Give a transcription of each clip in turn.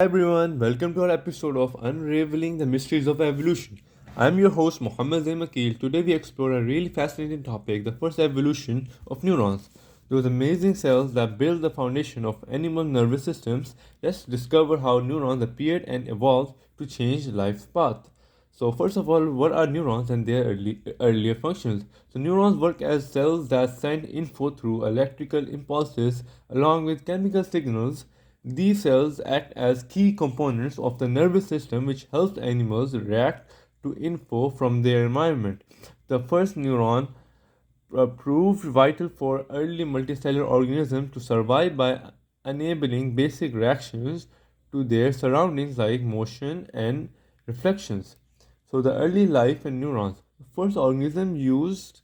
Hi everyone, welcome to our episode of Unraveling the Mysteries of Evolution. I'm your host Mohammed Zaimakil. Today we explore a really fascinating topic, the first evolution of neurons. Those amazing cells that build the foundation of animal nervous systems. Let's discover how neurons appeared and evolved to change life's path. So first of all, what are neurons and their earlier functions? So neurons work as cells that send info through electrical impulses along with chemical signals. These cells act as key components of the nervous system which helps animals react to info from their environment. The first neuron proved vital for early multicellular organisms to survive by enabling basic reactions to their surroundings like motion and reflections. So, the early life and neurons. The first organism used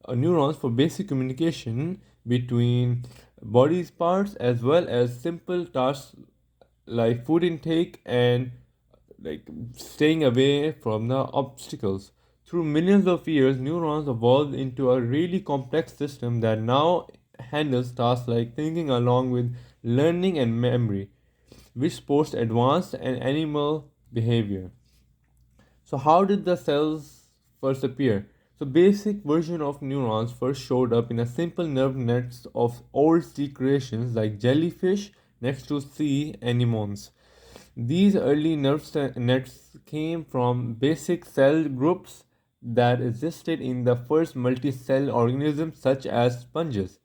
neurons for basic communication between body's parts as well as simple tasks like food intake and like staying away from the obstacles. Through millions of years, neurons evolved into a really complex system that now handles tasks like thinking along with learning and memory, which supports advanced and animal behavior. So how did the cells first appear? So basic version of neurons first showed up in a simple nerve nets of old sea creations like jellyfish next to sea anemones. These early nets came from basic cell groups that existed in the first multicell organisms such as sponges.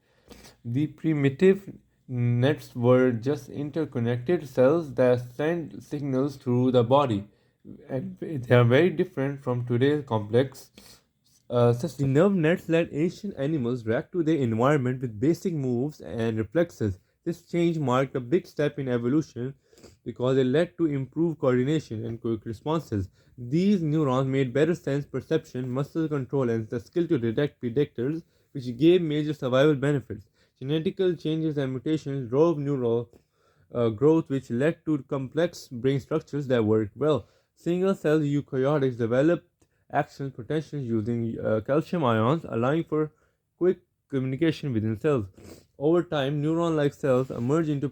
The primitive nets were just interconnected cells that send signals through the body, and they are very different from today's complex systems. The nerve nets let ancient animals react to their environment with basic moves and reflexes. This change marked a big step in evolution because it led to improved coordination and quick responses. These neurons made better sense perception, muscle control, and the skill to detect predators, which gave major survival benefits. Genetical changes and mutations drove neural growth, which led to complex brain structures that worked well. Single cell eukaryotes developed action potentials using calcium ions, allowing for quick communication within cells. Over time, neuron like cells emerge into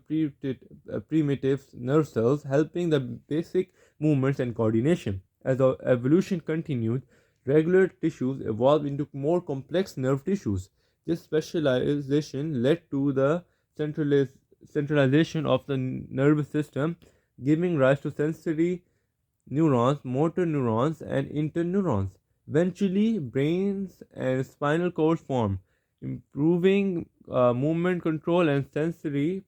primitive nerve cells, helping the basic movements and coordination. As evolution continued, regular tissues evolved into more complex nerve tissues. This specialization led to the centralization of the nervous system, giving rise to sensory neurons, motor neurons, and interneurons. Eventually, brains and spinal cords form, improving movement control and sensory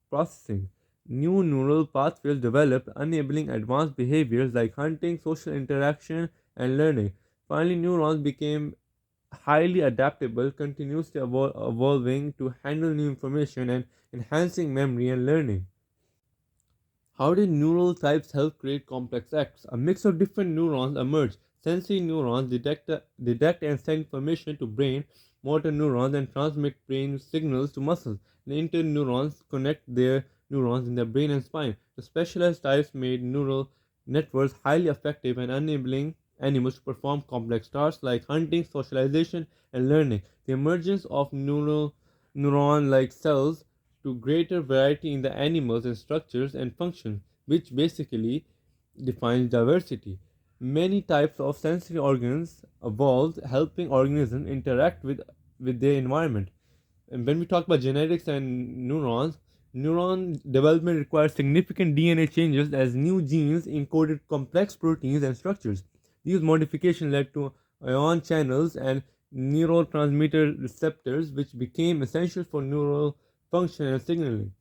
processing. New neural pathways developed, enabling advanced behaviors like hunting, social interaction, and learning. Finally, neurons became highly adaptable, continuously evolving to handle new information and enhancing memory and learning. How did neural types help create complex acts? A mix of different neurons emerged. Sensory neurons detect and send information to brain, motor neurons and transmit brain signals to muscles. The interneurons connect their neurons in the brain and spine. The specialized types made neural networks highly effective and enabling animals to perform complex tasks like hunting, socialization, and learning. The emergence of neuron like cells to greater variety in the animals and structures and functions, which basically defines diversity. Many types of sensory organs evolved, helping organisms interact with their environment. And when we talk about genetics and neurons, neuron development requires significant DNA changes as new genes encoded complex proteins and structures. These modifications led to ion channels and neurotransmitter receptors, which became essential for neural function and signaling.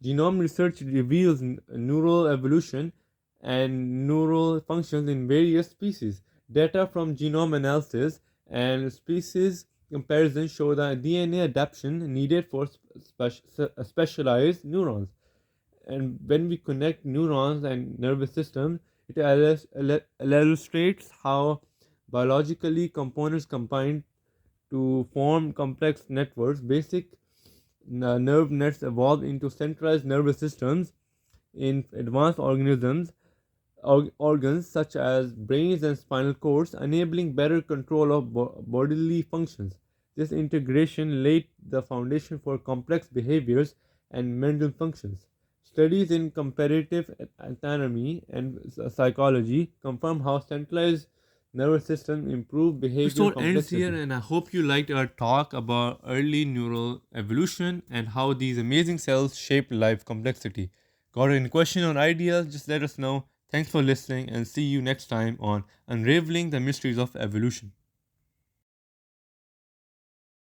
Genome research reveals neural evolution and neural functions in various species. Data from genome analysis and species comparison show the DNA adaptation needed for specialized neurons. And when we connect neurons and nervous system, it illustrates how biologically components combine to form complex networks. Basic nerve nets evolve into centralized nervous systems in advanced organisms organs such as brains and spinal cords, enabling better control of bodily functions. This integration laid the foundation for complex behaviors and mental functions. Studies in comparative anatomy and psychology confirm how centralized nervous system improve behavior complexity. Ends here, and I hope you liked our talk about early neural evolution and how these amazing cells shape life complexity. Got any question or ideas? Just let us know. Thanks for listening and see you next time on Unraveling the Mysteries of Evolution.